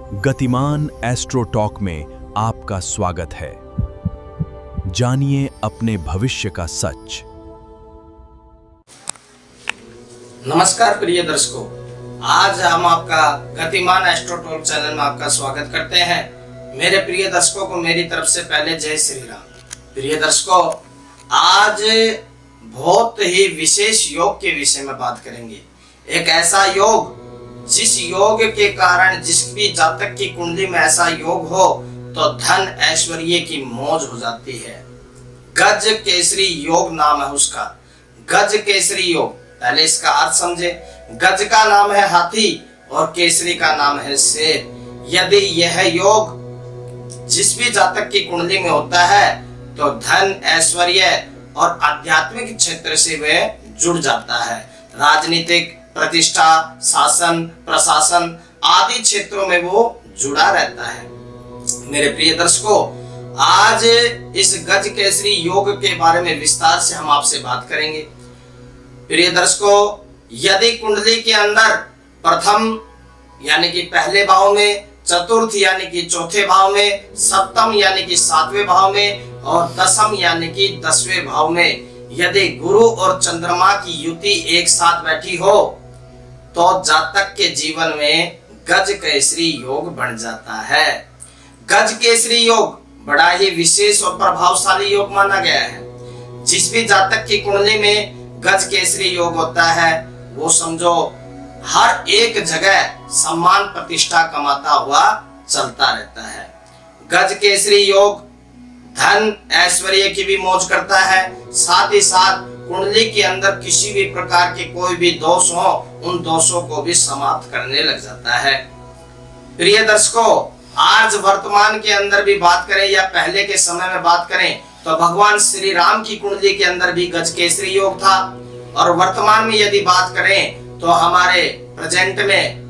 गतिमान astro talk में आपका स्वागत है। जानिए अपने भविष्य का सच। नमस्कार प्रिय दर्शकों, आज हम आपका गतिमान एस्ट्रो टॉक चैनल में आपका स्वागत करते हैं। मेरे प्रिय दर्शकों को मेरी तरफ से पहले जय श्री राम। प्रिय दर्शकों, आज बहुत ही विशेष योग के विषय में बात करेंगे। एक ऐसा योग जिस योग के कारण जिस भी जातक की कुंडली में ऐसा योग हो तो धन ऐश्वर्य की मौज हो जाती है। गज केसरी योग नाम है उसका। गज केसरी योग, पहले इसका अर्थ समझे। गज का नाम है हाथी और केसरी का नाम है शेर। यदि यह योग जिस भी जातक की कुंडली में होता है तो धन ऐश्वर्य और आध्यात्मिक क्षेत्र से वह जुड़ जाता है। राजनीतिक, प्रतिष्ठा, शासन, प्रशासन आदि क्षेत्रों में वो जुड़ा रहता है। मेरे प्रिय दर्शकों, आज इस गज केसरी योग के बारे में विस्तार से हम आपसे बात करेंगे। प्रिय दर्शकों, यदि कुंडली के अंदर प्रथम यानी कि पहले भाव में, चतुर्थ यानी कि चौथे भाव में, सप्तम यानी कि सातवें भाव में और दशम यानी कि 10वें भाव में यदि गुरु और चंद्रमा की युति एक साथ बैठी हो तो जातक के जीवन में गज केसरी योग बन जाता है। गज केसरी योग बड़ा ही विशेष और प्रभावशाली योग माना गया है। जिस भी जातक की कुंडली में गज केसरी योग होता है वो समझो हर एक जगह सम्मान प्रतिष्ठा कमाता हुआ चलता रहता है। गज केसरी योग धन ऐश्वर्य की भी मौज करता है, साथ ही साथ कुंडली के अंदर किसी भी प्रकार के कोई भी दोष हो उन दोषों को भी समाप्त करने लग जाता है। प्रिय दर्शकों, आज वर्तमान के अंदर भी बात करें या पहले के समय में बात करें तो भगवान श्री राम की कुंडली के अंदर भी गज केसरी योग था। और वर्तमान में यदि बात करें तो हमारे प्रेजेंट में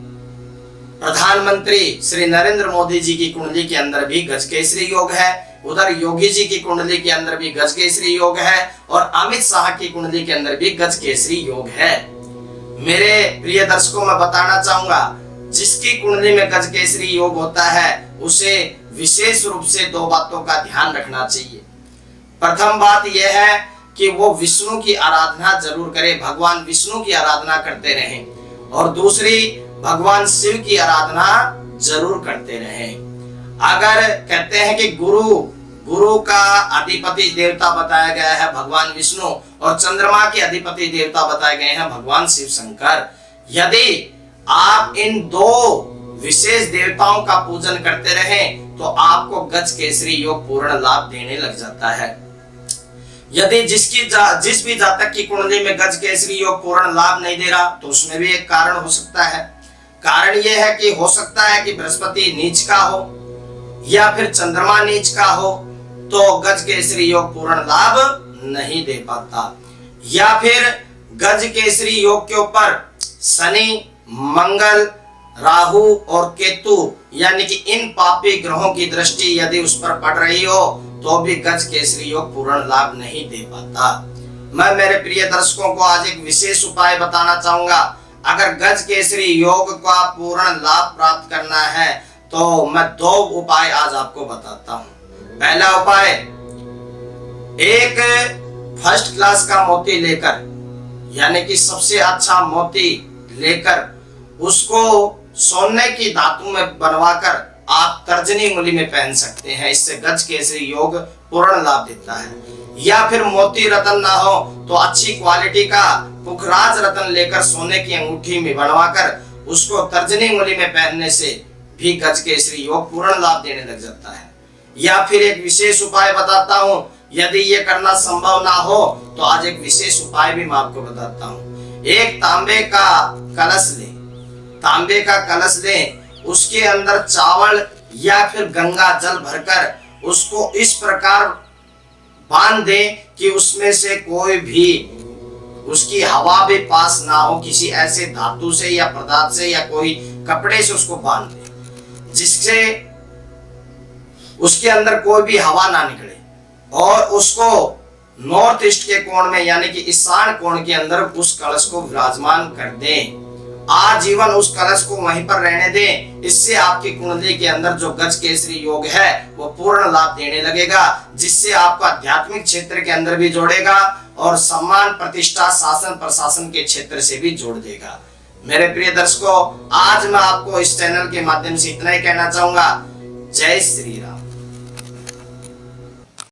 प्रधानमंत्री श्री नरेंद्र मोदी जी की कुंडली के अंदर भी गज केसरी योग है। उधर योगी जी की कुंडली के अंदर भी गज केसरी योग है और अमित शाह की कुंडली के अंदर भी गज केसरी योग है। मेरे प्रिय दर्शकों, मैं बताना चाहूंगा जिसकी कुंडली में गज केसरी योग होता है उसे विशेष रूप से दो बातों का ध्यान रखना चाहिए। प्रथम बात यह है कि वो विष्णु की आराधना जरूर करे, भगवान विष्णु की आराधना करते रहें। और दूसरी, भगवान शिव की आराधना जरूर करते रहें। अगर कहते हैं कि गुरु का अधिपति देवता बताया गया है भगवान विष्णु और चंद्रमा के अधिपति देवता बताए गए हैं भगवान शिव शंकर, यदि आप इन दो विशेष देवताओं का पूजन करते रहें तो आपको गज केसरी योग पूर्ण लाभ देने लग जाता है। यदि जिस भी जातक की कुंडली में गज केसरी योग पूर्ण लाभ नहीं दे रहा तो उसमें भी एक कारण हो सकता है। कारण यह है कि हो सकता है कि बृहस्पति नीच का हो या फिर चंद्रमा नीच का हो तो गज केसरी योग पूर्ण लाभ नहीं दे पाता, या फिर गज केसरी योग के ऊपर शनि, मंगल, राहु और केतु यानी कि इन पापी ग्रहों की दृष्टि यदि उस पर पड़ रही हो तो भी गज केसरी योग पूर्ण लाभ नहीं दे पाता। मैं मेरे प्रिय दर्शकों को आज एक विशेष उपाय बताना चाहूंगा। अगर गज केसरी योग का पूर्ण लाभ प्राप्त करना है तो मैं दो उपाय आज आपको बताता हूं। पहला उपाय, एक फर्स्ट क्लास का मोती लेकर यानी कि सबसे अच्छा मोती लेकर उसको सोने की धातु में बनवाकर आप तर्जनी उंगली में पहन सकते हैं। इससे गज केसरी योग पूर्ण लाभ देता है। या फिर मोती रत्न ना हो तो अच्छी क्वालिटी का पुखराज रत्न लेकर सोने की अंगूठी में बनवाकर उसको तर्जनी उंगली में पहनने से भी गज केसरी योग पूर्ण लाभ देने लग जाता है। या फिर एक विशेष उपाय बताता हूं, यदि ये करना संभव ना हो तो आज एक विशेष उपाय भी मैं आपको बताता हूं। एक तांबे का कलश ले, तांबे का कलश ले, उसके अंदर चावल या फिर गंगा जल भरकर उसको इस प्रकार बांध दे कि उसमें से कोई भी उसकी हवा भी पास ना हो, किसी ऐसे धातु से या पदार्थ से या कोई कपड़े से उसको बांध दे जिससे उसके अंदर कोई भी हवा ना निकले, और उसको नॉर्थ ईस्ट के कोण में यानी कि ईशान कोण के अंदर उस कलश को विराजमान कर दें। आजीवन उस कलश को वहीं पर रहने दें। इससे आपकी कुंडली के अंदर जो गज केसरी योग है वो पूर्ण लाभ देने लगेगा, जिससे आपको आध्यात्मिक क्षेत्र के अंदर भी जोड़ेगा और सम्मान, प्रतिष्ठा, शासन, प्रशासन के क्षेत्र से भी जोड़ देगा। मेरे प्रिय दर्शकों, आज मैं आपको इस चैनल के माध्यम से इतना ही कहना चाहूंगा। जय श्री राम।